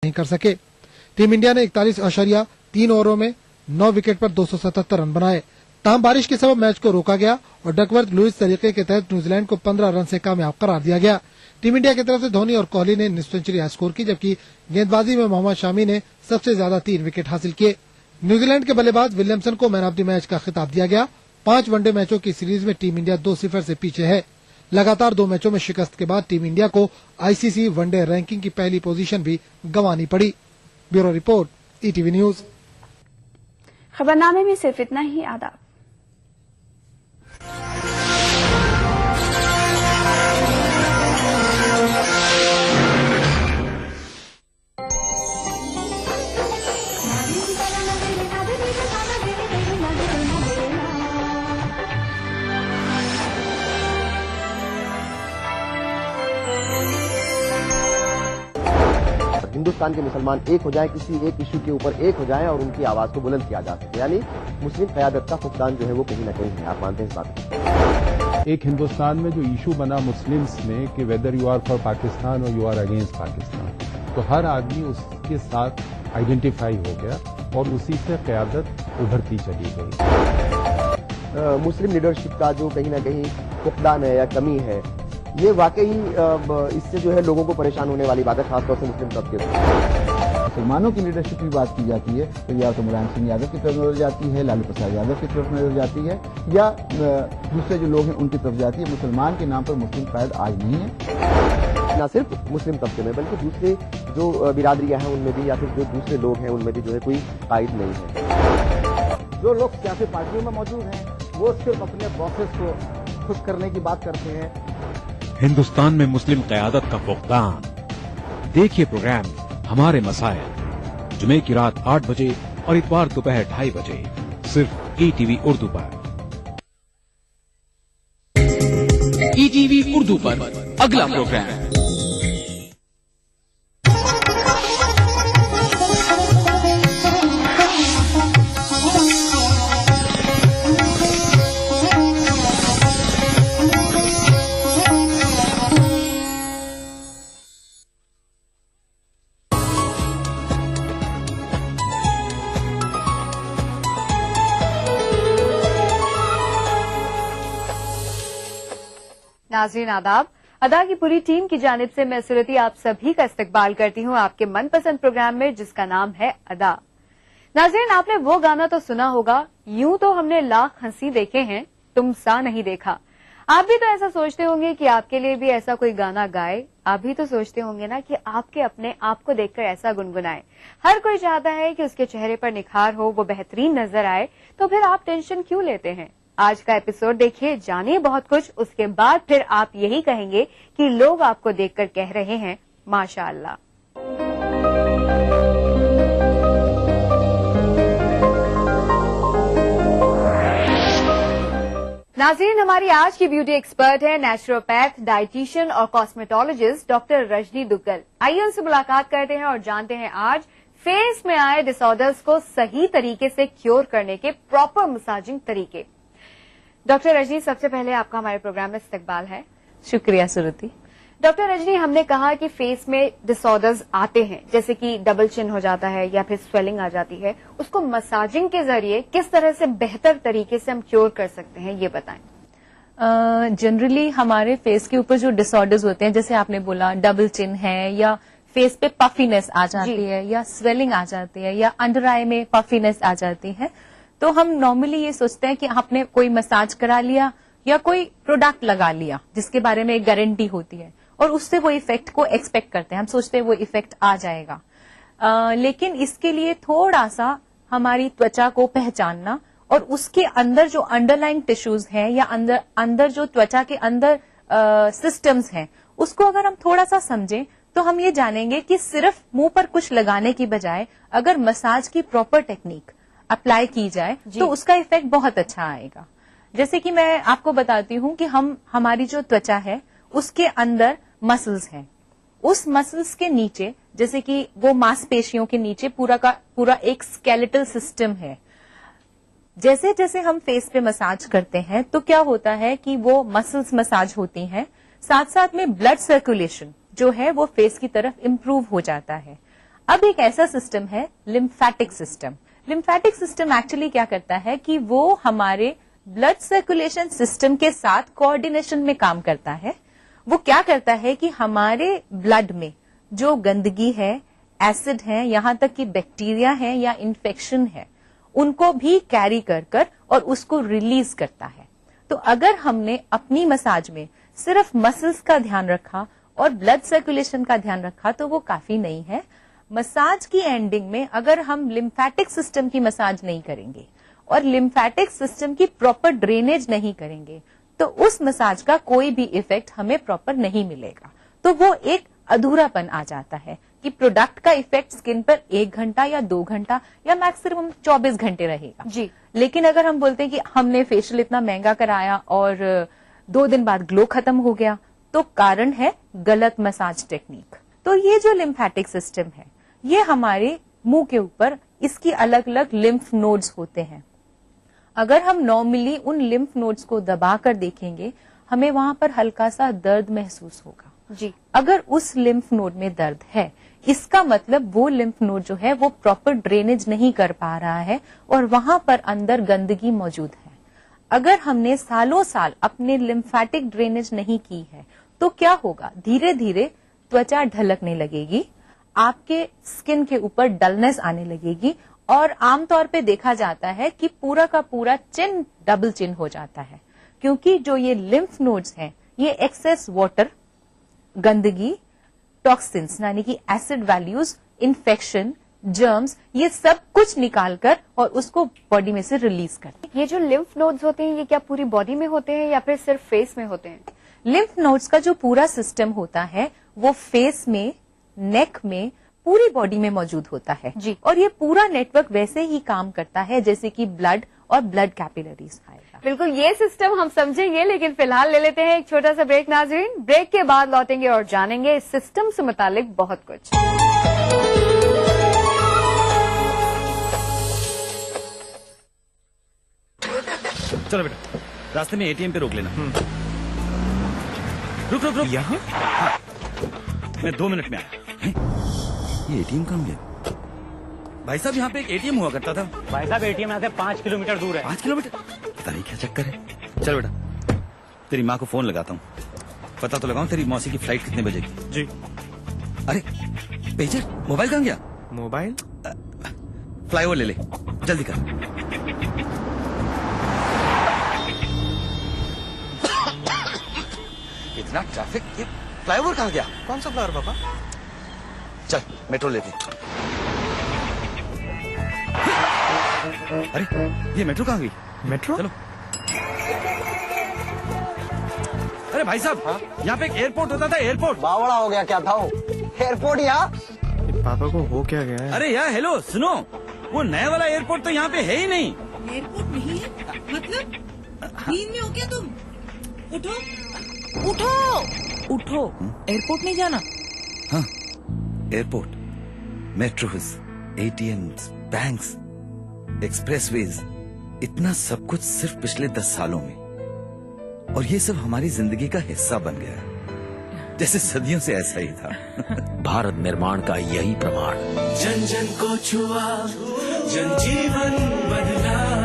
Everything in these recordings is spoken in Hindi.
नहीं कर सके। टीम इंडिया ने 41.3 ओवरों में 9 विकेट पर 277 रन बनाए। ताहम बारिश के सबब मैच को रोका गया और डकवर्थ लुईस तरीके के तहत न्यूजीलैंड को 15 रन से कामयाब करार दिया गया। टीम इंडिया की तरफ से धोनी और कोहली ने निस्फ सेंचुरी स्कोर की, जबकि गेंदबाजी में मोहम्मद शामी ने सबसे ज्यादा 3 विकेट हासिल किए। न्यूजीलैंड के बल्लेबाज विलियमसन को मैन ऑफ द मैच का खिताब दिया गया। 5 वनडे मैचों की सीरीज में टीम इंडिया 2-0 से पीछे है। लगातार 2 मैचों में शिकस्त के बाद टीम इंडिया को आईसीसी वनडे रैंकिंग की पहली पोजीशन भी गंवानी पड़ी। Bureau report, ETV news. खबरनामे में सिर्फ इतना ही। आदाब। हिंदुस्तान के मुसलमान एक हो जाए, किसी एक इशू के ऊपर एक हो जाए और उनकी आवाज को बुलंद किया जा सके, यानी मुस्लिम क़यादत का फुकदान जो है वो कहीं ना कहीं है। आप मानते हैं इस बात को? एक हिंदुस्तान में जो इशू बना मुस्लिम्स में कि whether you are for Pakistan और यू आर अगेंस्ट पाकिस्तान, तो हर आदमी उसके साथ आइडेंटिफाई हो गया और उसी से क़यादत उभरती चली गई। मुस्लिम लीडरशिप का जो कहीं ना कहीं फुकदान है या कमी है, ये वाकई इससे जो है लोगों को परेशान होने वाली बात है, खासतौर से मुस्लिम तबके को। मुसलमानों की लीडरशिप की बात की जाती है तो या तो मुलायम सिंह यादव की तरफ नजर जाती है, लालू प्रसाद यादव की तरफ नजर जाती है, या दूसरे जो लोग हैं उनकी तरफ जाती है। मुसलमान के नाम पर मुस्लिम कायद आज नहीं है। न सिर्फ मुस्लिम तबके में बल्कि दूसरे जो बिरादरियां हैं उनमें भी, या फिर जो दूसरे लोग हैं उनमें भी जो है कोई कायद नहीं है। जो लोग सियासी पार्टियों में मौजूद हैं वो सिर्फ अपने बॉसेस को खुश करने की बात करते हैं। हिंदुस्तान में मुस्लिम क़यादत का फुकदान। देखिए प्रोग्राम हमारे मसाइल, जुमे की रात 8 बजे और इतवार दोपहर 2:30 बजे, सिर्फ ईटीवी उर्दू पर। ईटीवी उर्दू पर अगला प्रोग्राम। नाज़रीन आदाब। अदा की पूरी टीम की जानिब से मैं सुरती आप सभी का इस्तकबाल करती हूँ आपके मनपसंद प्रोग्राम में, जिसका नाम है अदा। नाज़रीन, आपने वो गाना तो सुना होगा, यूं तो हमने लाख हंसी देखे हैं, तुम सा नहीं देखा। आप भी तो ऐसा सोचते होंगे कि आपके लिए भी ऐसा कोई गाना गाए। आप भी तो सोचते होंगे ना कि आपके अपने आप को देखकर ऐसा गुनगुनाए। हर कोई चाहता है कि उसके चेहरे पर निखार हो, वो बेहतरीन नजर आए, तो फिर आप टेंशन क्यों लेते हैं? आज का एपिसोड देखिए, जानिए बहुत कुछ। उसके बाद फिर आप यही कहेंगे कि लोग आपको देखकर कह रहे हैं माशाअल्लाह। नाज़रीन, हमारी आज की ब्यूटी एक्सपर्ट है नेचुरोपैथ, डाइटिशियन और कॉस्मेटोलॉजिस्ट डॉक्टर रजनी दुग्गल। आइए उनसे मुलाकात करते हैं और जानते हैं आज फेस में आए डिसऑर्डर्स को सही तरीके से क्योर करने के प्रॉपर मसाजिंग तरीके। डॉक्टर रजनी, सबसे पहले आपका हमारे प्रोग्राम में इस्तकबाल है। शुक्रिया सुरती। डॉक्टर रजनी, हमने कहा कि फेस में डिसऑर्डर्स आते हैं, जैसे कि डबल चिन हो जाता है या फिर स्वेलिंग आ जाती है, उसको मसाजिंग के जरिए किस तरह से बेहतर तरीके से हम क्योर कर सकते हैं, ये बताएं। जनरली हमारे फेस के ऊपर जो डिसऑर्डर्स होते हैं, जैसे आपने बोला डबल चिन है, या फेस पे पफीनेस आ जाती है, या स्वेलिंग आ जाती है, या अंडर आई में पफीनेस आ जाती है, तो हम नॉर्मली ये सोचते हैं कि आपने कोई मसाज करा लिया या कोई प्रोडक्ट लगा लिया जिसके बारे में एक गारंटी होती है और उससे वो इफेक्ट को एक्सपेक्ट करते हैं, हम सोचते हैं वो इफेक्ट आ जाएगा। लेकिन इसके लिए थोड़ा सा हमारी त्वचा को पहचानना और उसके अंदर जो अंडरलाइन टिश्यूज हैं या अंदर जो त्वचा के अंदर सिस्टम्स हैं, उसको अगर हम थोड़ा सा समझें तो हम ये जानेंगे कि सिर्फ मुंह पर कुछ लगाने की बजाय अगर मसाज की प्रॉपर टेक्निक अप्लाई की जाए तो उसका इफेक्ट बहुत अच्छा आएगा। जैसे कि मैं आपको बताती हूँ कि हमारी जो त्वचा है उसके अंदर मसल्स हैं, उस मसल्स के नीचे, जैसे कि वो मांसपेशियों के नीचे पूरा का पूरा एक स्केलेटल सिस्टम है। जैसे जैसे हम फेस पे मसाज करते हैं तो क्या होता है कि वो मसल्स मसाज होती हैं, साथ साथ में ब्लड सर्कुलेशन जो है वो फेस की तरफ इम्प्रूव हो जाता है। अब एक ऐसा सिस्टम है lymphatic system. Lymphatic system actually क्या करता है कि वो हमारे ब्लड सर्कुलेशन सिस्टम के साथ कोऑर्डिनेशन में काम करता है। वो क्या करता है कि हमारे ब्लड में जो गंदगी है, एसिड है, यहां तक कि बैक्टीरिया है या इन्फेक्शन है, उनको भी कैरी कर और उसको रिलीज करता है। तो अगर हमने अपनी मसाज में सिर्फ मसल्स का ध्यान रखा और ब्लड सर्कुलेशन का ध्यान रखा तो वो काफी नहीं है। मसाज की एंडिंग में अगर हम लिम्फेटिक सिस्टम की मसाज नहीं करेंगे और लिम्फेटिक सिस्टम की प्रॉपर ड्रेनेज नहीं करेंगे तो उस मसाज का कोई भी इफेक्ट हमें प्रॉपर नहीं मिलेगा। तो वो एक अधूरापन आ जाता है कि प्रोडक्ट का इफेक्ट स्किन पर 1 घंटा या 2 घंटा या मैक्सिमम 24 घंटे रहेगा जी। लेकिन अगर हम बोलते हैं कि हमने फेशियल इतना महंगा कराया और 2 दिन बाद ग्लो खत्म हो गया, तो कारण है गलत मसाज टेक्निक। तो ये जो लिम्फेटिक सिस्टम है ये हमारे मुंह के ऊपर इसकी अलग अलग लिम्फ नोड्स होते हैं। अगर हम नॉर्मली उन लिम्फ नोड्स को दबाकर देखेंगे हमें वहां पर हल्का सा दर्द महसूस होगा जी। अगर उस लिम्फ नोड में दर्द है इसका मतलब वो लिम्फ नोड जो है वो प्रॉपर ड्रेनेज नहीं कर पा रहा है और वहां पर अंदर गंदगी मौजूद है। अगर हमने सालों साल अपने लिम्फेटिक ड्रेनेज नहीं की है तो क्या होगा, धीरे धीरे त्वचा ढलकने लगेगी, आपके स्किन के ऊपर डलनेस आने लगेगी और आमतौर पे देखा जाता है कि पूरा का पूरा चिन डबल चिन हो जाता है क्योंकि जो ये लिम्फ नोड्स हैं ये एक्सेस वाटर, गंदगी, टॉक्सिन्स यानी कि एसिड वैल्यूज, इन्फेक्शन, जर्म्स, ये सब कुछ निकालकर और उसको बॉडी में से रिलीज करते हैं। ये जो लिम्फ नोड्स होते हैं ये क्या पूरी बॉडी में होते हैं या फिर सिर्फ फेस में होते हैं? लिम्फ नोड्स का जो पूरा सिस्टम होता है वो फेस में, नेक में, पूरी बॉडी में मौजूद होता है जी। और ये पूरा नेटवर्क वैसे ही काम करता है जैसे कि ब्लड और ब्लड कैपिलरीज आएगा। बिल्कुल ये सिस्टम हम समझेंगे, लेकिन फिलहाल ले लेते हैं एक छोटा सा ब्रेक नाजरीन। ब्रेक के बाद लौटेंगे और जानेंगे इस सिस्टम से मुतालिक बहुत कुछ। चलो बेटा, रास्ते में एटीएम पे रोक लेना। रुक रुक रुक। यहाँ? हाँ। मैं 2 मिनट में आया। ये एटीएम कहाँ गया? भाई साहब यहाँ पे एक एटीएम हुआ करता था। भाई साहब एटीएम यहाँ से 5 किलोमीटर दूर है। 5 किलोमीटर? पता नहीं क्या चक्कर है। चल बेटा, तेरी माँ को फोन लगाता हूँ, पता तो लगाऊं तेरी मौसी की फ्लाइट कितने बजे की। जी। अरे पेजर, मोबाइल कहाँ गया? मोबाइल फ्लाईओवर ले ले, जल्दी कर। इतना ट्रैफिक, ये फ्लाईओवर कहाँ गया? कौन सा फ्लावर पापा? चल मेट्रो लेते। अरे ये मेट्रो कहाँ गई? मेट्रो? चलो। अरे भाई साहब, यहाँ पे एक एयरपोर्ट होता था, एयरपोर्ट। बावड़ा हो गया क्या था वो? एयरपोर्ट यहाँ? पापा को हो क्या गया है? अरे यार हेलो सुनो, वो नया वाला एयरपोर्ट तो यहाँ पे है ही नहीं। एयरपोर्ट नहीं है? मतलब नींद में हो क्या तुम? उठो उठो उठो। एयरपोर्ट नहीं जाना? हाँ, airport, metros, ATMs, banks, expressways, इतना सब कुछ सिर्फ पिछले 10 सालों में, और ये सब हमारी जिंदगी का हिस्सा बन गया है, जैसे सदियों से ऐसा ही था। भारत निर्माण का यही प्रमाण। जन जन को छुआ, जन जीवन बदला।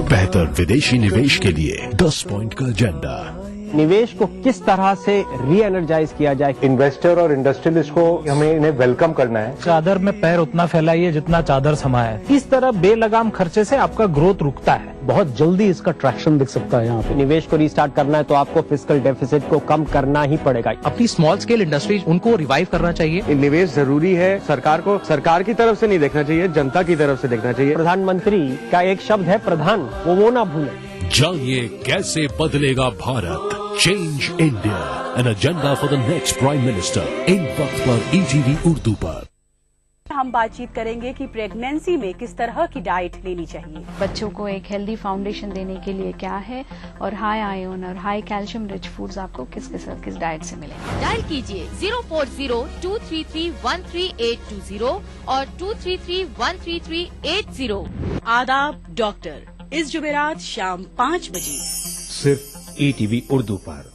बेहतर विदेशी निवेश के लिए 10 पॉइंट का एजेंडा। निवेश को किस तरह से री एनर्जाइज किया जाए। इन्वेस्टर और इंडस्ट्रियलिस्ट को हमें इन्हें वेलकम करना है। चादर में पैर उतना फैलाइए जितना चादर समाये। इस तरह बेलगाम खर्चे से आपका ग्रोथ रुकता है, बहुत जल्दी इसका ट्रैक्शन दिख सकता है। यहाँ पे निवेश को रीस्टार्ट करना है तो आपको फिस्कल डेफिसिट को कम करना ही पड़ेगा। अपनी स्मॉल स्केल इंडस्ट्रीज उनको रिवाइव करना चाहिए। निवेश जरूरी है, सरकार को सरकार की तरफ से नहीं देखना चाहिए, जनता की तरफ से देखना चाहिए। प्रधानमंत्री का एक शब्द है प्रधान, वो ना भूलें। जानिए कैसे बदलेगा Bharat. Change India, an agenda for the next prime minister. इन वक्त पर ईटीवी उर्दू पर हम बातचीत करेंगे कि प्रेगनेंसी में किस तरह की डाइट लेनी चाहिए। बच्चों को एक हेल्दी फाउंडेशन देने के लिए क्या है, और हाई आयरन और हाई कैल्शियम रिच फूड्स आपको किस डाइट से मिलेंगे। डायल कीजिए 040-233-13820 और 233-13380। आदाब डॉक्टर, इस जुमेरात शाम 5 बजे सिर्फ ईटीवी उर्दू पर।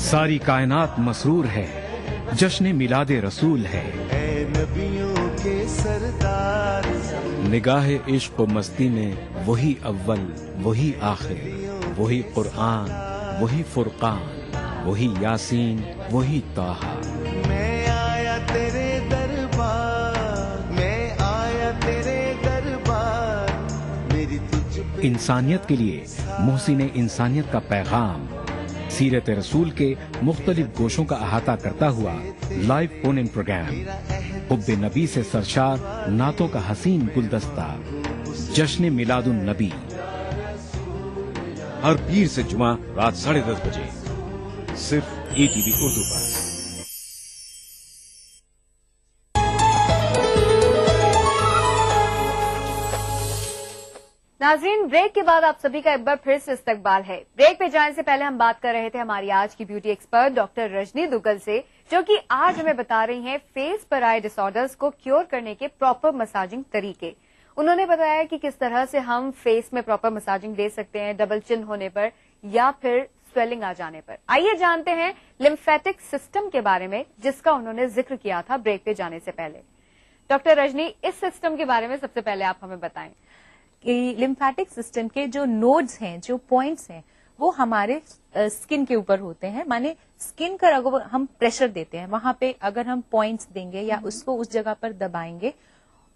सारी कायनात मसरूर है, जश्न मिलादे रसूल है। नबियों के सरदार निगाहे इश्क व मस्ती में वही अव्वल वही आखिर, वही कुरआन वही फुरकान, वही यासीन वही ताहा। मैं आया तेरे दरबार, मैं आया तेरे दरबार, मेरी तुझ पे इंसानियत के लिए मोहसिन इंसानियत का पैगाम सीरत रसूल के मुख्तलिफ गोशों का अहाता करता हुआ लाइव फोन इन प्रोग्राम, हुब्बे नबी से सरशार नातों का हसीन गुलदस्ता, जश्न मिलादुन नबी, हर पीर से जुमा रात 10:30 बजे सिर्फ ETV उर्दू पर। नाज़रीन, ब्रेक के बाद आप सभी का एक बार फिर से इस्तकबाल है। ब्रेक पे जाने से पहले हम बात कर रहे थे हमारी आज की beauty expert doctor Rajni Duggal से, जो कि आज हमें बता रही हैं फेस पर आए डिसऑर्डर्स को क्योर करने के प्रॉपर मसाजिंग तरीके। उन्होंने बताया कि किस तरह से हम फेस में प्रॉपर मसाजिंग दे सकते हैं डबल चिन होने पर या फिर स्वेलिंग आ जाने पर। आइए जानते हैं लिम्फेटिक सिस्टम के बारे में, जिसका उन्होंने जिक्र किया था ब्रेक पे जाने से पहले। डॉक्टर रजनी, इस सिस्टम के बारे में सबसे पहले आप हमें बताएं कि लिम्फेटिक सिस्टम के जो नोड्स हैं, जो पॉइंट्स हैं, वो हमारे स्किन के ऊपर होते हैं। माने स्किन का अगर हम प्रेशर देते हैं, वहां पे अगर हम पॉइंट्स देंगे या उसको उस जगह पर दबाएंगे,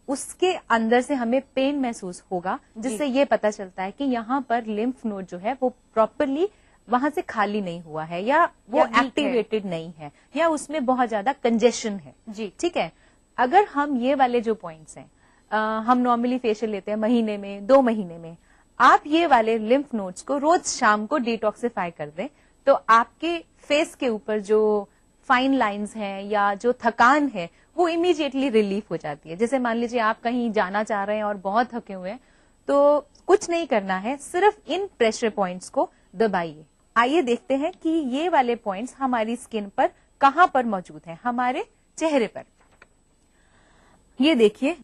उसके अंदर से हमें पेन महसूस होगा, जिससे ये पता चलता है कि यहाँ पर लिम्फ नोड जो है वो प्रॉपरली वहां से खाली नहीं हुआ है या वो एक्टिवेटेड नहीं है या उसमें बहुत ज्यादा कंजेशन है। जी ठीक है। अगर हम ये वाले जो पॉइंट्स हैं, हम नॉर्मली फेशियल लेते हैं महीने में 2 महीने में, आप ये वाले लिम्फ नोड्स को रोज शाम को डिटॉक्सिफाई कर दें तो आपके फेस के ऊपर जो फाइन लाइंस हैं या जो थकान है वो इमीडिएटली रिलीफ हो जाती है। जैसे मान लीजिए आप कहीं जाना चाह रहे हैं और बहुत थके हुए हैं, तो कुछ नहीं करना है, सिर्फ इन प्रेशर पॉइंट्स को दबाइए। आइए देखते हैं कि ये वाले पॉइंट्स हमारी स्किन पर कहां पर मौजूद हैं। हमारे चेहरे पर, ये देखिए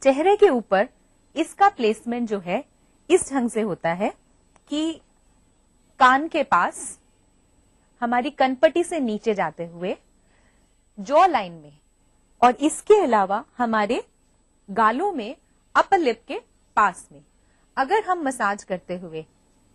चेहरे के ऊपर इसका प्लेसमेंट जो है इस ढंग से होता है कि कान के पास हमारी कनपट्टी से नीचे जाते हुए जॉ लाइन में, और इसके अलावा हमारे गालों में अपर लिप के पास में। अगर हम मसाज करते हुए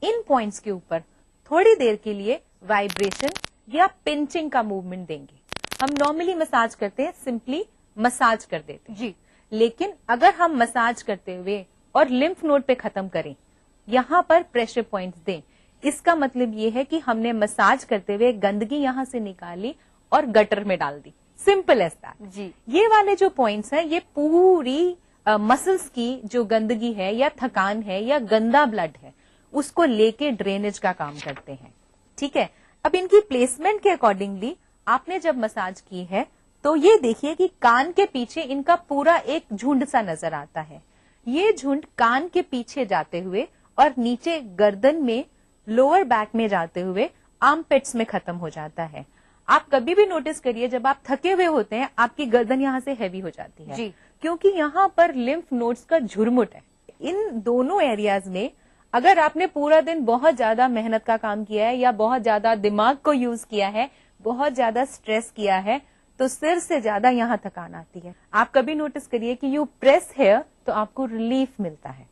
इन पॉइंट्स के ऊपर थोड़ी देर के लिए वाइब्रेशन या पिंचिंग का मूवमेंट देंगे, हम नॉर्मली मसाज करते हैं, सिंपली मसाज कर देते हैं जी, लेकिन अगर हम मसाज करते हुए और लिम्फ नोड पे खत्म करें, यहां पर प्रेशर पॉइंट्स दें, इसका मतलब ये है कि हमने मसाज करते हुए गंदगी यहां से निकाली और गटर में डाल दी। सिंपल एज दैट जी। ये वाले जो पॉइंट्स हैं ये पूरी मसल्स की जो गंदगी है या थकान है या गंदा ब्लड है उसको लेके ड्रेनेज का काम करते हैं। ठीक है। अब इनकी प्लेसमेंट के अकॉर्डिंगली आपने जब मसाज की है तो ये देखिए कि कान के पीछे इनका पूरा एक झुंड सा नजर आता है। ये झुंड कान के पीछे जाते हुए और नीचे गर्दन में लोअर बैक में जाते हुए आर्मपिट्स में खत्म हो जाता है। आप कभी भी नोटिस करिए जब आप थके हुए होते हैं आपकी गर्दन यहां से हैवी हो जाती है जी, क्योंकि यहां पर लिम्फ नोड्स का झुरमुट है। इन दोनों एरियाज में अगर आपने पूरा दिन बहुत ज्यादा मेहनत का काम किया है या बहुत ज्यादा दिमाग को यूज किया है, बहुत ज्यादा स्ट्रेस किया है, तो सिर से ज्यादा यहाँ थकान आती है। आप कभी नोटिस करिए कि यू प्रेस हेयर तो आपको रिलीफ मिलता है।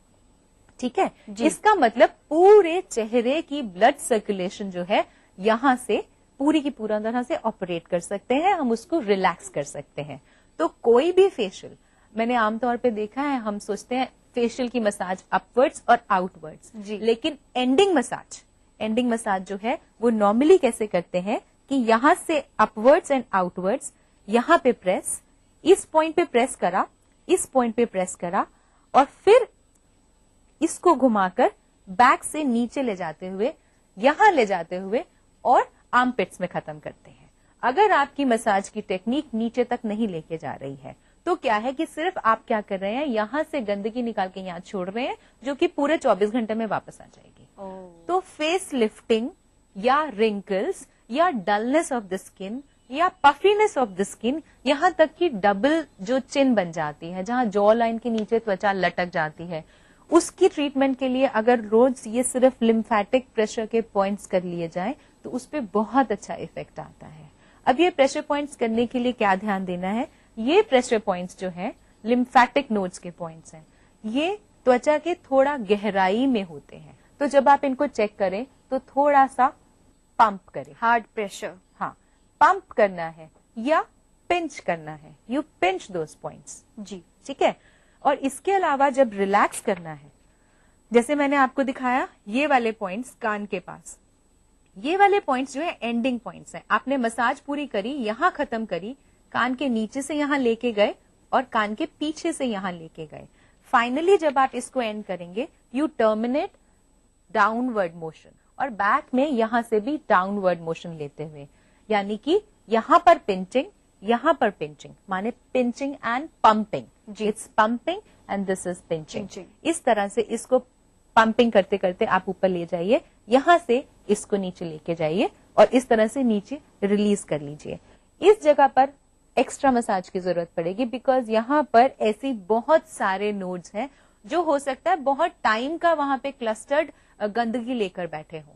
ठीक है। इसका मतलब पूरे चेहरे की ब्लड सर्कुलेशन जो है यहां से पूरी की पूरा तरह से ऑपरेट कर सकते हैं, हम उसको रिलैक्स कर सकते हैं। तो कोई भी फेशियल, मैंने आमतौर पे देखा है, हम सोचते हैं फेशियल की मसाज अपवर्ड्स और आउटवर्ड्स, लेकिन एंडिंग मसाज जो है वो नॉर्मली कैसे करते हैं कि यहां से अपवर्ड्स एंड आउटवर्ड्स, यहां पे प्रेस, इस पॉइंट पे प्रेस करा, इस पॉइंट पे प्रेस करा और फिर इसको घुमाकर बैक से नीचे ले जाते हुए, यहां ले जाते हुए और आर्मपिट्स में खत्म करते हैं। अगर आपकी मसाज की टेक्निक नीचे तक नहीं लेके जा रही है तो क्या है कि सिर्फ आप क्या कर रहे हैं, यहां से गंदगी निकाल के यहां छोड़ रहे हैं जो कि पूरे 24 घंटे में वापस आ जाएगी। तो फेस लिफ्टिंग या रिंकल्स या डलनेस ऑफ द स्किन या पफीनेस ऑफ द स्किन, यहां तक कि डबल जो चिन बन जाती है, जहां जॉ लाइन के नीचे त्वचा लटक जाती है, उसकी ट्रीटमेंट के लिए अगर रोज ये सिर्फ लिम्फेटिक प्रेशर के पॉइंट्स कर लिए जाएं तो उस पर बहुत अच्छा इफेक्ट आता है। अब ये प्रेशर पॉइंट्स करने के लिए क्या ध्यान देना है, ये प्रेशर पॉइंट्स जो है लिम्फेटिक नोड्स के पॉइंट्स हैं, ये त्वचा के थोड़ा गहराई में होते हैं। तो जब आप इनको चेक करें तो थोड़ा सा पंप करें, हार्ड प्रेशर, हाँ पंप करना है या पिंच करना है, यू पिंच दोस पॉइंट्स जी, ठीक है। और इसके अलावा जब रिलैक्स करना है, जैसे मैंने आपको दिखाया ये वाले पॉइंट्स कान के पास, ये वाले पॉइंट्स जो है एंडिंग पॉइंट्स हैं। आपने मसाज पूरी करी, यहां खत्म करी, कान के नीचे से यहां लेके गए और कान के पीछे से यहां लेके गए। फाइनली जब आप इसको एंड करेंगे, यू टर्मिनेट डाउनवर्ड मोशन, और बैक में यहां से भी डाउनवर्ड मोशन लेते हुए, यानी कि यहां पर पिंचिंग, यहां पर पिंचिंग, माने pinching and pumping. It's pumping and this is pinching. इस तरह से इसको पंपिंग करते करते आप ऊपर ले जाइए, यहां से इसको नीचे लेके जाइए और इस तरह से नीचे रिलीज कर लीजिए। इस जगह पर एक्स्ट्रा मसाज की जरूरत पड़ेगी, बिकॉज यहां पर ऐसी बहुत सारे नोड्स हैं जो हो सकता है बहुत टाइम का वहां पे क्लस्टर्ड गंदगी लेकर बैठे हों।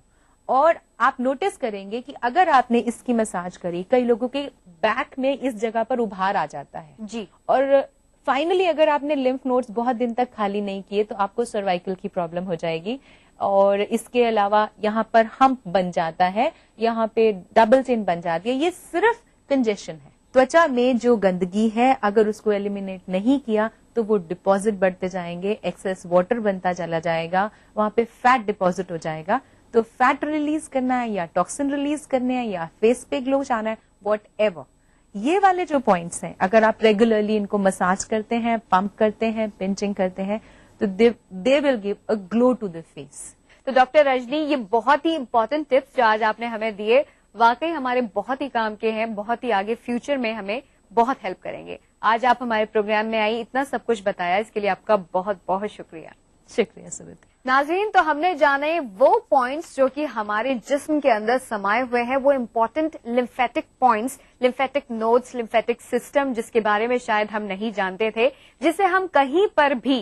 और आप नोटिस करेंगे कि अगर आपने इसकी मसाज करी, कई लोगों के बैक में इस जगह पर उभार आ जाता है जी, और फाइनली अगर आपने लिम्फ नोड्स बहुत दिन तक खाली नहीं किए तो आपको सर्वाइकल की प्रॉब्लम हो जाएगी। और इसके अलावा यहाँ पर हम्प बन जाता है, यहाँ पे डबल चिन बन जाती है। ये सिर्फ कंजेशन है। त्वचा में जो गंदगी है अगर उसको एलिमिनेट नहीं किया तो वो डिपॉजिट बढ़ते जाएंगे, एक्सेस वाटर बनता चला जाएगा, वहां पे फैट डिपॉजिट हो जाएगा। तो फैट रिलीज करना है या टॉक्सिन रिलीज करने हैं या फेस पे ग्लो आना है, वॉट एवर, ये वाले जो पॉइंट्स हैं अगर आप रेगुलरली इनको मसाज करते हैं, पंप करते हैं, पिंचिंग करते हैं, तो they will give a glow to the face. तो डॉक्टर रजनी, ये बहुत ही इंपॉर्टेंट टिप्स जो आज आपने हमें दिए वाकई हमारे बहुत ही काम के हैं, बहुत ही आगे फ्यूचर में हमें बहुत हेल्प करेंगे। आज आप हमारे प्रोग्राम में आई, इतना सब कुछ बताया, इसके लिए आपका बहुत बहुत शुक्रिया। शुक्रिया सुमित। नाजरीन, तो हमने जाने वो पॉइंट्स जो कि हमारे जिस्म के अंदर समाये हुए हैं, वो important lymphatic points, lymphatic nodes, lymphatic system, जिसके बारे में शायद हम नहीं जानते थे, जिसे हम कहीं पर भी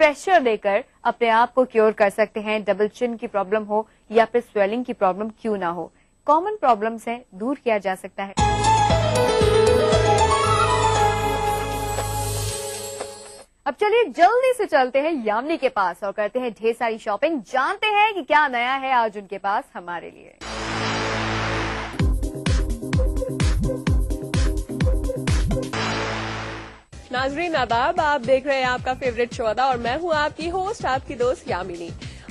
प्रेशर देकर अपने आप को क्योर कर सकते हैं। डबल चिन की प्रॉब्लम हो या फिर स्वेलिंग की प्रॉब्लम क्यों ना हो, कॉमन प्रॉब्लम से दूर किया जा सकता है। अब चलिए जल्दी से चलते हैं यामिनी के पास और करते हैं ढेर सारी शॉपिंग, जानते हैं कि क्या नया है आज उनके पास हमारे लिए। नाजरीन आदाब, आप देख रहे हैं आपका फेवरेट शो अदा और मैं हूं आपकी होस्ट, आपकी दोस्त यामिनी।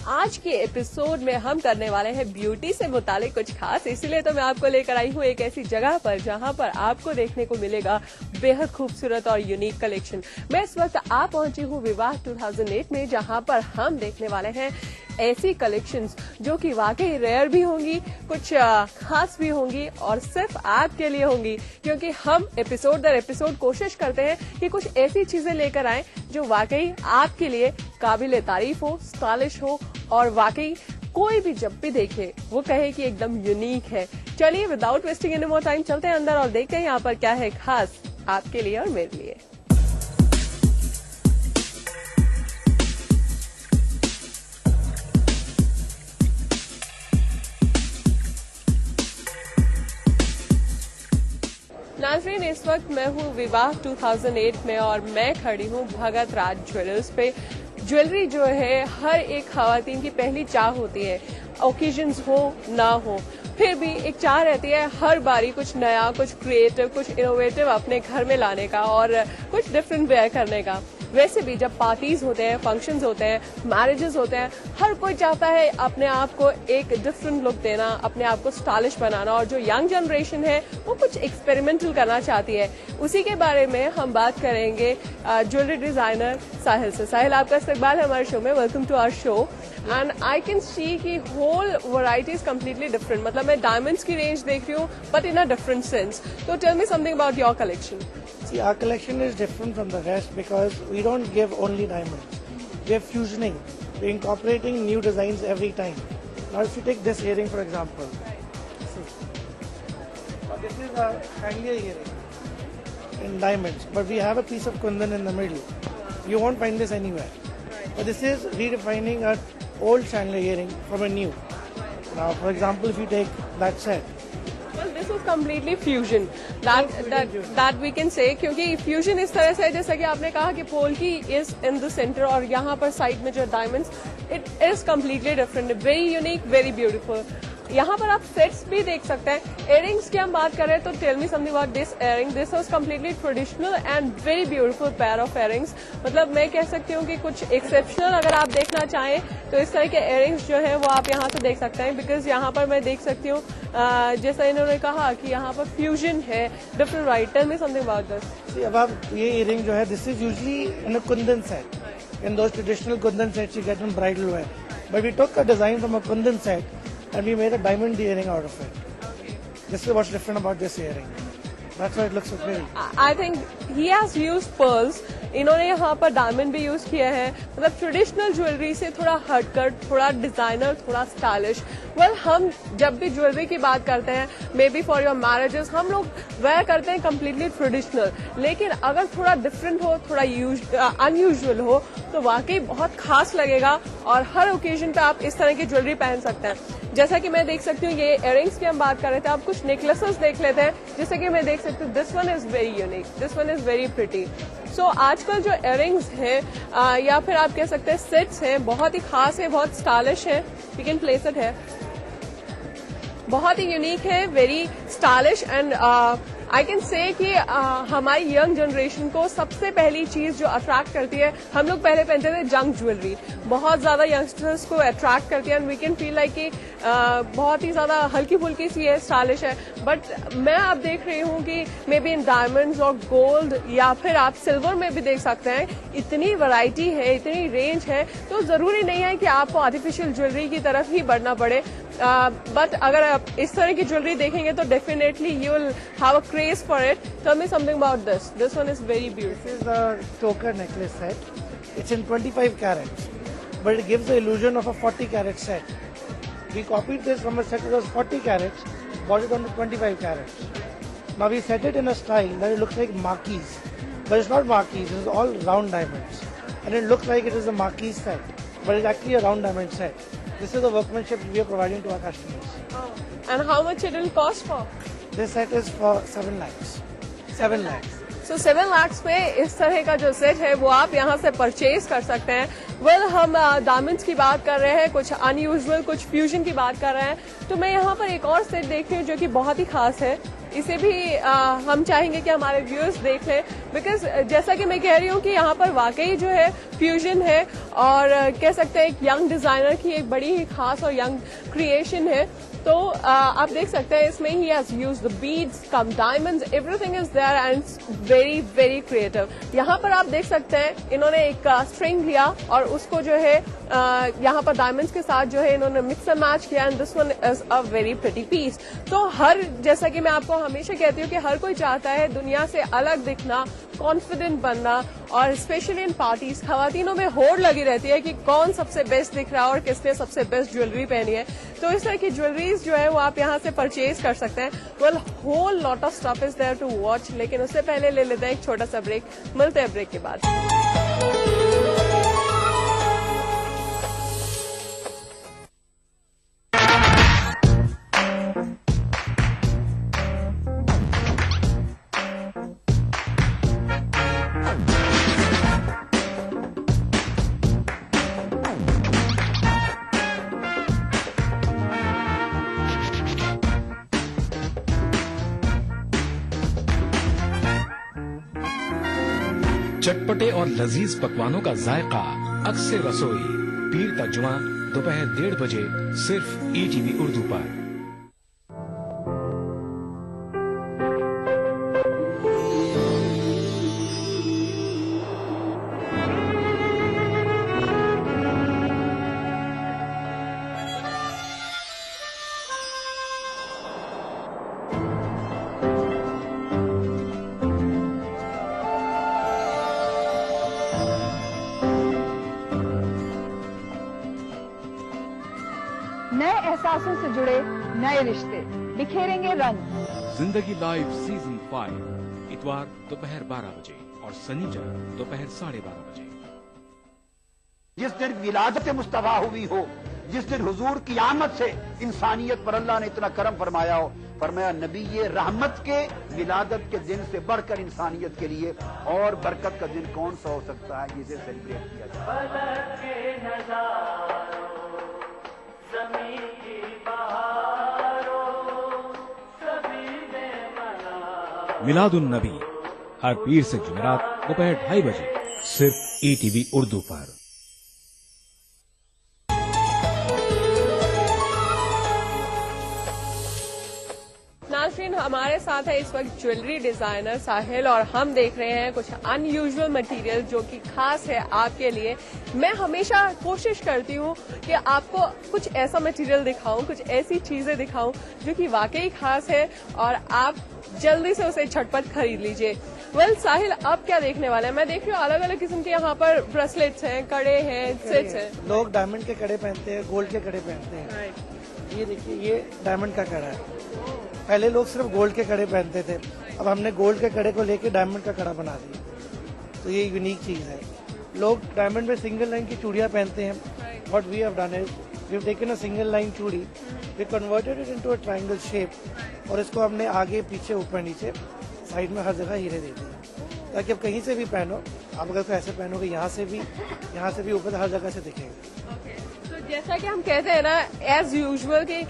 आज के एपिसोड में हम करने वाले हैं ब्यूटी से मुतालिक कुछ खास, इसलिए तो मैं आपको लेकर आई हूँ एक ऐसी जगह पर जहाँ पर आपको देखने को मिलेगा बेहद खूबसूरत और यूनिक कलेक्शन। मैं इस वक्त आ पहुंची हूँ विवाह 2008 में, जहाँ पर हम देखने वाले हैं ऐसी कलेक्शंस जो कि वाकई रेयर भी होंगी, कुछ खास भी होंगी और सिर्फ आपके लिए होंगी, क्योंकि हम एपिसोड दर एपिसोड कोशिश करते हैं कि कुछ ऐसी चीजें लेकर आएं जो वाकई आपके लिए काबिल तारीफ हो, स्टाइलिश हो और वाकई कोई भी जब भी देखे वो कहे कि एकदम यूनिक है। चलिए without wasting any more time चलते हैं अंदर और देखते हैं यहाँ पर क्या है खास आपके लिए और मेरे लिए। नाज़रीन, इस वक्त मैं हूँ विवाह 2008 में और मैं खड़ी हूँ भगत राज ज्वेलर्स पे। ज्वेलरी जो है हर एक खवातीन की पहली चाह होती है, ओकेजन्स हो ना हो, फिर भी एक चाह रहती है हर बारी कुछ नया, कुछ क्रिएटिव, कुछ इनोवेटिव अपने घर में लाने का और कुछ डिफरेंट वेयर करने का। वैसे भी जब पार्टीज होते हैं, फंक्शंस होते हैं, मैरिजेस होते हैं, हर कोई चाहता है अपने आप को एक डिफरेंट लुक देना, अपने आप को स्टाइलिश बनाना, और जो यंग जनरेशन है वो कुछ एक्सपेरिमेंटल करना चाहती है। उसी के बारे में हम बात करेंगे ज्वेलरी डिजाइनर साहिल से। साहिल, आपका इस्तकबाल है हमारे शो में, welcome to our show. And I can see की whole variety is completely different, मतलब मैं डायमंड्स की रेंज देख रही हूँ but in a different sense. तो tell me something about your collection. See, our collection is different from the rest because we don't give only diamonds. We are fusioning. We're incorporating new designs every time. Now, if you take this earring, for example. See. Now, this is a chandelier earring in diamonds, but we have a piece of kundan in the middle. You won't find this anywhere. But this is redefining an old chandelier earring from a new. Now, for example, if you take that set, Well, this is completely fusion. That we can say, क्योंकि fusion इस तरह से है जैसा कि आपने कहा कि polki is in the center और यहाँ पर साइड में जो diamonds, it is completely different, very unique, very beautiful. यहाँ पर आप सेट्स भी देख सकते हैं. इयरिंग्स की हम बात करें तो tell me something about this earring. This was completely traditional and very beautiful pair of earrings. मतलब मैं कह सकती हूँ कि कुछ एक्सेप्शनल अगर आप देखना चाहें तो इस तरह के इयरिंग्स जो है वो आप यहाँ से देख सकते हैं. बिकॉज यहाँ पर मैं देख सकती हूँ जैसा इन्होंने कहा कि यहाँ पर फ्यूजन है different. Right, tell me something about this. अब आप ये इयरिंग जो है, this is usually in a kundan set. In those traditional kundan sets you get in bridal wear, but we took a design from a kundan set and we made a diamond earring out of it. This is what's different about this earring. That's why it looks so pretty. I think he has used pearls. इन्होंने यहाँ पर डायमंड भी यूज किया है. मतलब ट्रेडिशनल ज्वेलरी से थोड़ा हटकर, थोड़ा डिजाइनर, थोड़ा स्टाइलिश. वेल, हम जब भी ज्वेलरी की बात करते हैं, may be for your marriages, हम लोग वेयर करते हैं कम्प्लीटली ट्रेडिशनल. लेकिन अगर थोड़ा डिफरेंट हो, थोड़ा अनयूजुअल हो, तो वाकई बहुत खास लगेगा और हर ओकेजन पे आप इस तरह की ज्वेलरी पहन सकते हैं. जैसा कि मैं देख सकती हूँ, ये इयरिंग्स की हम बात कर रहे थे, आप कुछ नेकलेसेस देख लेते हैं. जैसे कि मैं देख सकती हूँ, this one is very unique, this one is very pretty. So आजकल जो इयरिंग्स हैं या फिर आप कह सकते हैं सेट्स हैं, बहुत ही खास है, बहुत स्टाइलिश है. वी कैन प्लेस इट है, बहुत ही यूनिक है, very stylish and I can say कि हमारी यंग जनरेशन को सबसे पहली चीज जो अट्रैक्ट करती है, हम लोग पहले पहनते थे जंक ज्वेलरी, बहुत ज्यादा यंगस्टर्स को अट्रैक्ट करती है. And we can feel like कि बहुत ही ज्यादा हल्की फुल्की सी है, स्टाइलिश है. बट मैं अब देख रही हूँ कि मे बी इन डायमंड्स और गोल्ड या फिर आप सिल्वर में भी देख सकते हैं. इतनी वैरायटी है, इतनी रेंज है, तो जरूरी नहीं है कि आपको आर्टिफिशियल ज्वेलरी की तरफ ही बढ़ना पड़े. बट अगर आप इस तरह की ज्वेलरी देखेंगे तो definitely you will have a craze for it. Tell me something about this. This one is very beautiful. This is the choker necklace set. It's in 25 carats, but it gives the illusion of a 40 carat set. We copied this from a set that was 40 carats, brought it on to 25 carats. Now we set it in a style that it looks like marquise, but it's not marquise. It's all round diamonds, and it looks like it is a marquise set, but it's actually a round diamond set. This is the workmanship we are providing to our customers. And how much it will cost for? This set is for 7 lakhs. 7 lakhs. So 7 lakhs में इस तरह का जो सेट है वो आप यहाँ से परचेज कर सकते हैं. वेल, हम डायमंड्स की बात कर रहे हैं, कुछ अनयूजुअल, कुछ फ्यूजन की बात कर रहे हैं. तो मैं यहाँ पर एक और सेट देख रही हूँ जो कि बहुत ही खास है. इसे भी हम चाहेंगे कि हमारे व्यूअर्स देख लें, बिकॉज जैसा कि मैं कह रही हूँ कि यहाँ पर वाकई जो है फ्यूजन है और कह सकते हैं एक यंग डिजाइनर की एक बड़ी ही खास और यंग क्रिएशन है. तो आप देख सकते हैं इसमें ही has used the beads cum diamonds, everything is there and it's very very creative. यहाँ पर आप देख सकते हैं इन्होंने एक स्ट्रिंग लिया और उसको जो है यहाँ पर डायमंड्स के साथ जो है इन्होंने मिक्स एंड मैच किया and this one is a very pretty piece. तो जैसा कि मैं आपको हमेशा कहती हूँ कि हर कोई चाहता है दुनिया से अलग दिखना, कॉन्फिडेंट बनना, और स्पेशली इन पार्टीज खवातीनों में होड़ लगी रहती है कि कौन सबसे बेस्ट दिख रहा है और किसने सबसे बेस्ट ज्वेलरी पहनी है. तो इस तरह की ज्वेलरीज जो है वो आप यहाँ से परचेज कर सकते हैं. Well, whole lot of stuff is there to watch, लेकिन उससे पहले ले लेते हैं एक छोटा सा ब्रेक. मिलते हैं ब्रेक के बाद. चटपटे और लजीज पकवानों का जायका, अक्से रसोई, पीर का जुमा दोपहर 1:30 बजे सिर्फ ईटीवी उर्दू पर. नए एहसासों से जुड़े नए रिश्ते बिखेरेंगे रंग. जिंदगी लाइव सीजन 5 इतवार दोपहर 12 बजे और शनिचर दोपहर 12:30 बजे. जिस दिन विलादत मुस्तफा हुई हो जिस दिन हुजूर की आमद से इंसानियत पर अल्लाह ने इतना करम फरमाया हो, फरमाया नबी ये रहमत के विलादत के दिन से बढ़कर इंसानियत के लिए और बरकत का दिन कौन सा हो सकता है जिसे सेलिब्रेट किया जाए। मिलादुन नबी हर पीर से जुमेरात दोपहर 2:30 बजे सिर्फ ETV उर्दू पर। नाज़रीन, हमारे साथ है इस वक्त ज्वेलरी डिजाइनर साहिल और हम देख रहे हैं कुछ अनयूजुअल मटेरियल जो कि खास है आपके लिए। मैं हमेशा कोशिश करती हूँ कि आपको कुछ ऐसा मटेरियल दिखाऊं, कुछ ऐसी चीजें दिखाऊं जो कि वाकई खास है और आप जल्दी से उसे झटपट खरीद लीजिए। वेल साहिल, आप क्या देखने वाले हैं? मैं देख रही हूँ अलग अलग किस्म के यहाँ पर ब्रेसलेट्स हैं, कड़े हैं, सेट्स हैं। लोग डायमंड के कड़े पहनते हैं, गोल्ड के कड़े पहनते हैं। ये देखिए, ये डायमंड का कड़ा है। पहले लोग सिर्फ गोल्ड के कड़े पहनते थे, अब हमने गोल्ड के कड़े को लेके डायमंड का कड़ा बना दिया। तो ये यूनिक चीज है। लोग डायमंड में सिंगल लाइन की चूड़ियां पहनते हैं। What we have done is we have taken a single line chudi, we converted it into a triangle shape और इसको हमने आगे पीछे ऊपर नीचे साइड में हर जगह हीरे दे दिए ताकि आप कहीं से भी पहनो, आप अगर तो ऐसे पहनोगे यहाँ से भी ऊपर हर जगह से दिखेगा। जैसा कि हम कहते हैं ना, एज यूजुअल कि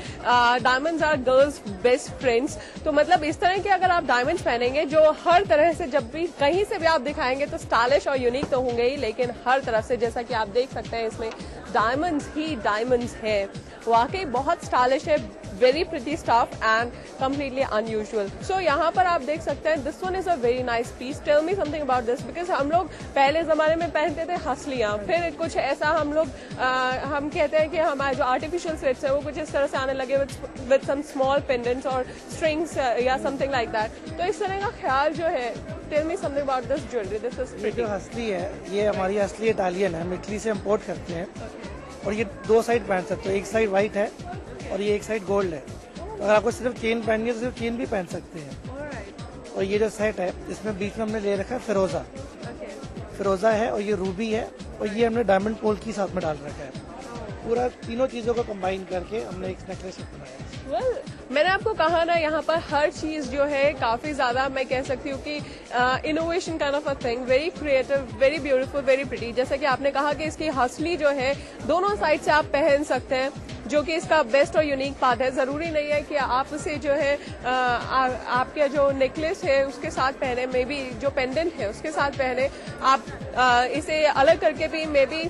diamonds are girls best friends, तो मतलब इस तरह के अगर आप डायमंड्स पहनेंगे जो हर तरह से जब भी कहीं से भी आप दिखाएंगे तो स्टाइलिश और यूनिक तो होंगे ही, लेकिन हर तरफ से जैसा कि आप देख सकते हैं इसमें डायमंड्स ही डायमंड्स है। वाकई बहुत स्टाइलिश है, very pretty stuff and completely unusual. So यहाँ पर आप देख सकते हैं this one is a very nice piece. Tell me something about this, because हम लोग पहले जमाने में पहनते थे हसलियाँ, फिर कुछ ऐसा हम लोग हम कहते हैं कि हमारे जो आर्टिफिशियल स्लिट्स है वो कुछ इस तरह से आने लगे विद सम स्मॉल पेंडेंट्स और स्ट्रिंग्स या समथिंग लाइक दैट। तो इस तरह का ख्याल जो है, tell me something about this jewellery. This is pretty. जो हसली है ये हमारी असली इटालियन है, इटली से इम्पोर्ट करते हैं और ये दो साइड पहन सकते हो, एक साइड व्हाइट है और ये एक साइड गोल्ड है। तो अगर आपको सिर्फ चेन पहननी है तो सिर्फ चेन भी पहन सकते हैं। और ये जो सेट है इसमें बीच में हमने ले रखा है फिरोजा है और ये रूबी है और ये हमने डायमंड पोल की साथ में डाल रखा है। पूरा तीनों चीजों को कंबाइन करके हमने एक नेकलेस बनाया। मैंने आपको कहा ना, यहाँ पर हर चीज जो है काफी ज्यादा मैं कह सकती हूँ कि innovation kind of a thing, very creative, very beautiful, very pretty. जैसे कि आपने कहा कि इसकी हसली जो है दोनों साइड से आप पहन सकते हैं, जो कि इसका बेस्ट और यूनिक पार्ट है। जरूरी नहीं है कि आप उसे जो है आपके जो नेकलेस है उसके साथ पहने, मे बी जो पेंडेंट है उसके साथ पहने, आप इसे अलग करके भी may be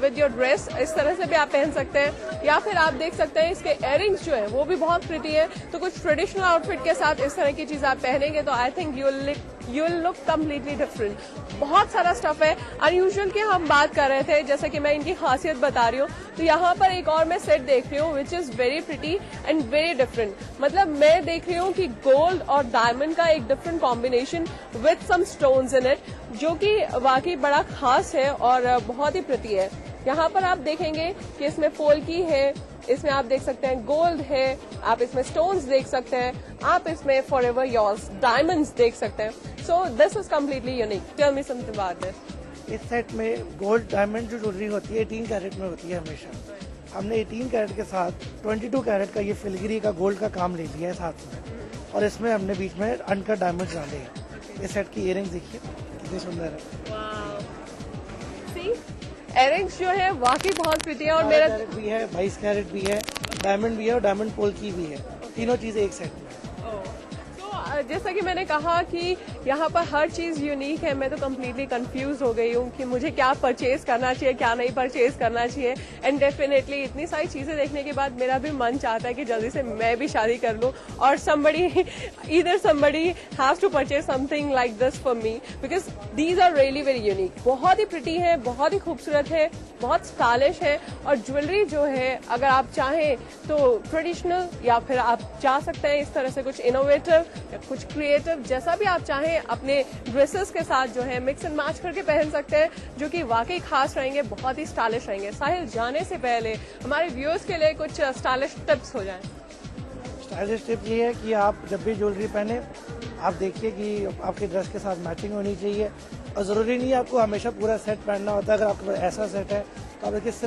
with your dress इस तरह से भी आप पहन सकते हैं। या फिर आप देख सकते हैं इसके इयररिंग्स जो है वो भी बहुत प्रिटी है। तो कुछ ट्रेडिशनल आउटफिट के साथ इस तरह की चीज आप पहनेंगे तो I think you will look completely different. बहुत सारा स्टफ है। अनयूजुअल की हम बात कर रहे थे, जैसे कि मैं इनकी खासियत बता रही हूँ, तो यहाँ पर एक और मैं सेट देख रही हूँ which is very pretty and very different. मतलब मैं देख रही हूँ कि गोल्ड और डायमंड का एक different combination with some stones in it, जो कि वाकई बड़ा खास है और बहुत ही प्रिटी है। यहाँ पर आप देखेंगे कि इसमें पोल्की है, इसमें आप देख सकते हैं गोल्ड है, आप इसमें स्टोन्स देख सकते हैं, आप इसमें फॉरएवर योर्स डायमंड्स देख सकते हैं। So this is completely unique. Tell me something about this. इस सेट में गोल्ड डायमंड जो ज्वेलरी होती है 18 कैरेट में होती है हमेशा। हमने 18 कैरेट के साथ 22 कैरेट का ये फिलगिरी का गोल्ड का काम ले लिया है साथ में, और इसमें हमने बीच में अनकट डायमंड डाले हैं। इस सेट की इयरिंग्स देखिए कितनी सुंदर है। इयरिंग्स जो है वाकई बहुत प्रिटी है और मेरा कैरेट भी है, 22 कैरेट भी है, डायमंड भी है और डायमंड पोल की भी है। तीनों चीजें एक सेट में। जैसा कि मैंने कहा कि यहाँ पर हर चीज यूनिक है। मैं तो कम्प्लीटली कंफ्यूज हो गई हूँ कि मुझे क्या परचेज करना चाहिए, क्या नहीं परचेज करना चाहिए। एंड डेफिनेटली इतनी सारी चीजें देखने के बाद मेरा भी मन चाहता है कि जल्दी से मैं भी शादी कर लूँ और somebody has to purchase something like this for me because these are really very unique। बहुत ही प्रिटी है, बहुत ही खूबसूरत है, बहुत स्टाइलिश है। और ज्वेलरी जो है अगर आप चाहें तो ट्रेडिशनल या फिर आप जा सकते हैं इस तरह से कुछ इनोवेटिव या कुछ क्रिएटिव, जैसा भी आप चाहें अपने ड्रेसेस के साथ जो है मिक्स एंड मैच करके पहन सकते हैं, जो कि वाकई खास रहेंगे, बहुत ही स्टाइलिश रहेंगे। साहिल, जाने से पहले हमारे व्यूअर्स के लिए कुछ स्टाइलिश टिप्स हो जाएं। स्टाइलिश टिप ये है कि आप जब भी ज्वेलरी पहने आप देखिए कि आपके ड्रेस के साथ मैचिंग होनी चाहिए, और जरूरी नहीं है आपको हमेशा पूरा सेट पहनना होता है। अगर आपके पास ऐसा सेट है तो आप देखिए सिर्फ